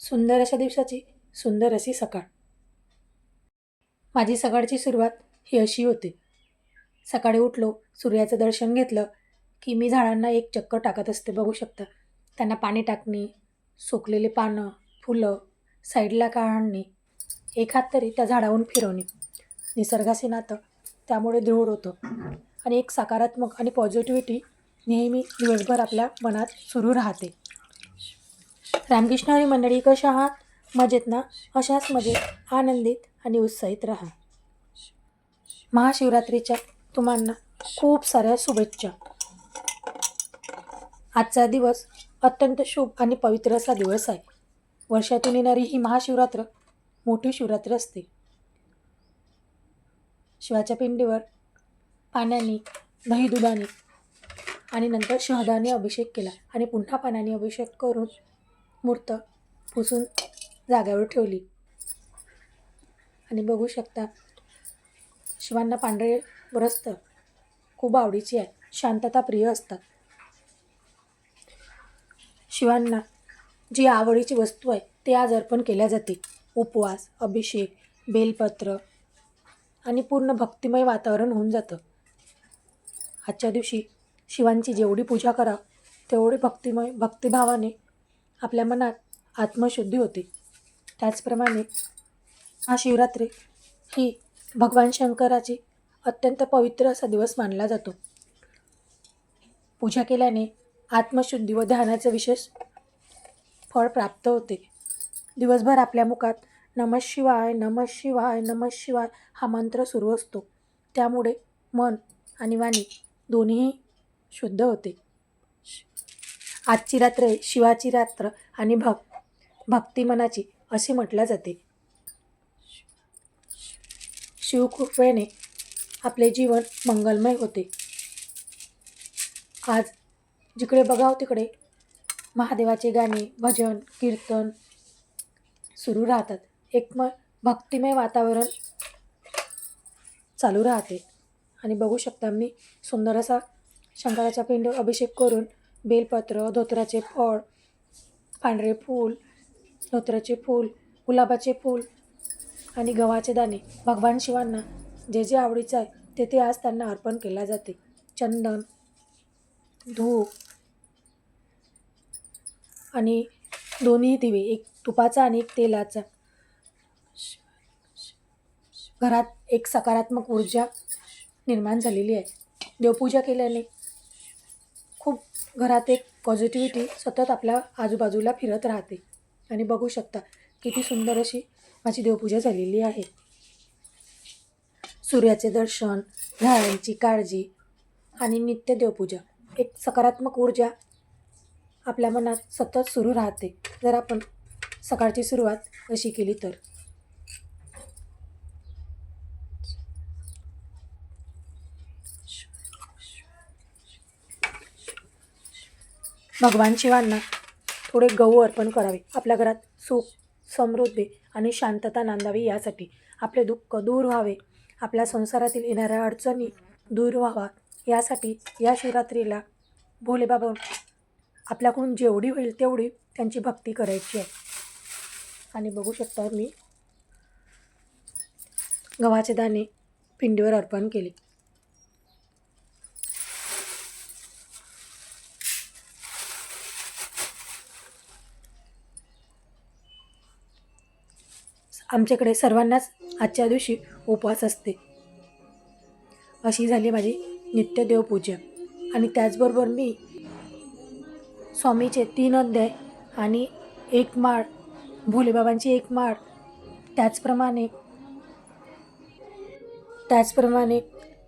सुंदर अशा दिवसाची सुंदर अशी सकाळ. माझी सकाळची सुरुवात ही अशी होते. सकाळी उठलो, सूर्याचं दर्शन घेतलं की मी झाडांना एक चक्कर टाकत असते, बघू शकता. त्यांना पाणी टाकणे, सुकलेले पानं, फुलं साईडला काढणे, एक हात तरी त्या झाडावरून फिरवणे. निसर्गाचे नातं त्यामुळे दृढ होतं आणि एक सकारात्मक आणि पॉझिटिव्हिटी नेहमी दिवसभर आपल्या मनात सुरू राहते. रामकृष्ण हरी मंडळी, कशा आहात? मजेत ना? अशाच मजेत, आनंदित आणि उत्साहित राहा. महाशिवरात्रीच्या तुम्हाला खूप साऱ्या शुभेच्छा. आजचा दिवस अत्यंत शुभ आणि पवित्र असा दिवस आहे. वर्षातून येणारी ही महाशिवरात्र मोठी शिवरात्र असते. शिवाच्या पिंडीवर पाण्याने, दही दुधाने आणि नंतर शहदाने अभिषेक केला आणि पुन्हा पाण्याने अभिषेक करून मूर्त पुसून जागेवर ठेवली. आणि बघू शकता, शिवांना पांढरे वस्त्र खूप आवडीची आहे, शांतता प्रिय असतात. शिवांना जी आवडीची वस्तू आहे ते आज अर्पण केल्या जाते. उपवास, अभिषेक, बेलपत्र आणि पूर्ण भक्तिमय वातावरण होऊन जातं. आजच्या दिवशी शिवांची जेवढी पूजा करा तेवढे भक्तिभावाने आपल्या मनात आत्मशुद्धी होते. त्याचप्रमाणे हा शिवरात्री ही भगवान शंकराची अत्यंत पवित्र असा दिवस मानला जातो. पूजा केल्याने आत्मशुद्धी व ध्यानाचे विशेष फळ प्राप्त होते. दिवसभर आपल्या मुखात नमः शिवाय, नमः शिवाय, नमः शिवाय हा मंत्र सुरू असतो. त्यामुळे मन आणि वाणी दोन्हीही शुद्ध होते. आजची रात्र शिवाची रात्र आणि भक्ती मनाची असे म्हटले जाते. शिवकृपेने आपले जीवन मंगलमय होते. आज जिकडे बघाव तिकडे महादेवाचे गाणे, भजन, कीर्तन सुरू राहतात. एक भक्तिमय वातावरण चालू राहते. आणि बघू शकता, मी सुंदर असा शंकराच्या पिंड अभिषेक करून बेलपत्र, धोत्राचे फळ, पांढरे फूल, धोत्राचे फूल, गुलाबाचे फूल आणि गव्हाचे दाणे भगवान शिवांना जे जे आवडीचं आहे ते आज त्यांना अर्पण केले जाते. चंदन, धूप आणि दोन्ही दिवे, एक तुपाचा आणि एक तेलाचा. घरात एक सकारात्मक ऊर्जा निर्माण झालेली आहे. देवपूजा केल्याने खूप घरात एक पॉझिटिव्हिटी सतत आपल्या आजूबाजूला फिरत राहते. आणि बघू शकता किती सुंदर अशी माझी देवपूजा झालेली आहे. सूर्याचे दर्शन, झाडांची काळजी आणि नित्य देवपूजा, एक सकारात्मक ऊर्जा आपल्या मनात सतत सुरू राहते जर आपण सकाळची सुरुवात अशी केली तर. भगवान शिवांना थोडे गहू अर्पण करावे. आपल्या घरात सुख, समृद्धी आणि शांतता नांदावी यासाठी, आपले दुःख दूर व्हावे, आपल्या संसारातील येणाऱ्या अडचणी दूर व्हावा यासाठी या शिवरात्रीला भोलेबाबा आपल्याकडून जेवढी होईल तेवढी त्यांची भक्ती करायची आहे. आणि बघू शकता, मी गव्हाचे दाणे पिंडीवर अर्पण केले. आमच्याकडे सर्वांनाच आजच्या दिवशी उपवास असते. अशी झाली माझी नित्य देवपूजा. आणि त्याचबरोबर मी स्वामीचे 3 अध्याय आणि एक माळ, भोलेबाबांची एक माळ, त्याचप्रमाणे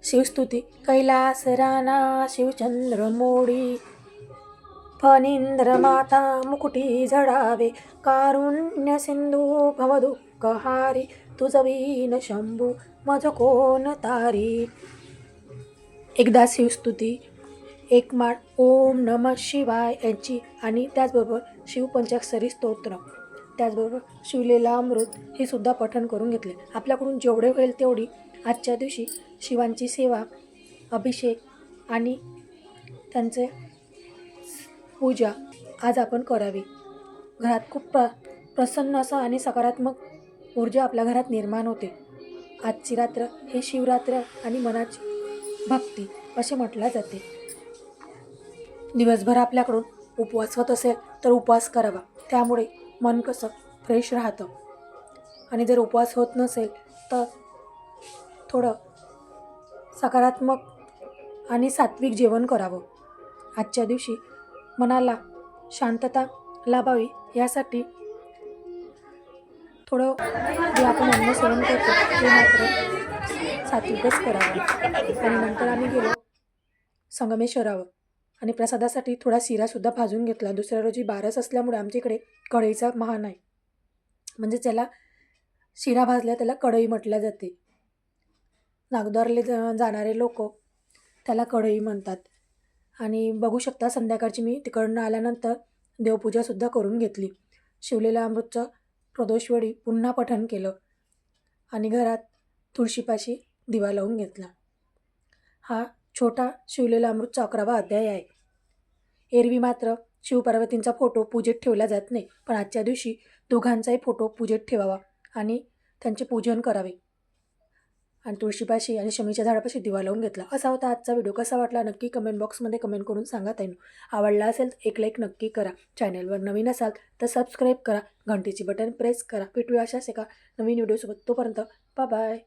शिवस्तुती, कैलास राणा शिवचंद्र मोडी, फणींद्र माता मुकुटी झडावे, कारुण्य सिंधू भवदुःखहारी, तुझवीन शंभू मज कोण तारी. एकदा शिवस्तुती, एक माळ ओम नमः शिवाय यांची आणि त्याचबरोबर शिवपंचाक्षरी स्तोत्र, त्याचबरोबर शिवलीला अमृत हे सुद्धा पठण करून घेतले. आपल्याकडून जेवढे होईल तेवढी आजच्या दिवशी शिवांची सेवा, अभिषेक आणि त्यांचे पूजा आज आपण करावी. घरात खूप प्रसन्न असं आणि सकारात्मक ऊर्जा आपल्या घरात निर्माण होते. आजची रात्र हे शिवरात्र आणि मनाची भक्ती असे म्हटले जाते. दिवसभर आपल्याकडून उपवास होत असेल तर उपवास करावा, त्यामुळे मन कसं फ्रेश राहतं. आणि जर उपवास होत नसेल तर थोडं सकारात्मक आणि सात्विक जेवण करावं. आजच्या दिवशी मनाला शांतता लाभावी यासाठी थोडं जे आपण अन्न सेवन करतो ते मात्र सात्विकच करावं. आणि नंतर आम्ही गेलो संगमेश्वरावर आणि प्रसादासाठी थोडा शिरासुद्धा भाजून घेतला. दुसऱ्या रोजी बारस असल्यामुळे आमच्या इकडे कढईचा मान आहे, म्हणजे त्याला शिरा भाजल्या त्याला कढई म्हटल्या जाते. नागद्वारले जाणारे लोक त्याला कढई म्हणतात. आणि बघू शकता संध्याकाळची मी तिकडनं आल्यानंतर देवपूजासुद्धा करून घेतली. शिवलेल्या अमृतचं प्रदोषवेळी पुन्हा पठण केलं आणि घरात तुळशीपाशी दिवा लावून घेतला. हा छोटा शिवलेला अमृतचा 11वा अध्याय आहे. एरवी मात्र शिवपार्वतींचा फोटो पूजेत ठेवला जात नाही, पण आजच्या दिवशी दोघांचाही फोटो पूजेत ठेवावा आणि त्यांचे पूजन करावे. आणि तुळशीपाशी आणि शमीच्या झाडापाशी दिवा लावून घेतला. असा होता आजचा व्हिडिओ. कसा वाटला नक्की कमेंट बॉक्समध्ये कमेंट करून सांगा ताईंनो. आवडला असेल तर एक लाईक नक्की करा. चॅनलवर नवीन असाल तर सबस्क्राईब करा, घंटीची बटन प्रेस करा. भेटूया अशाच एका नवीन व्हिडिओसोबत. तोपर्यंत बाय बाय.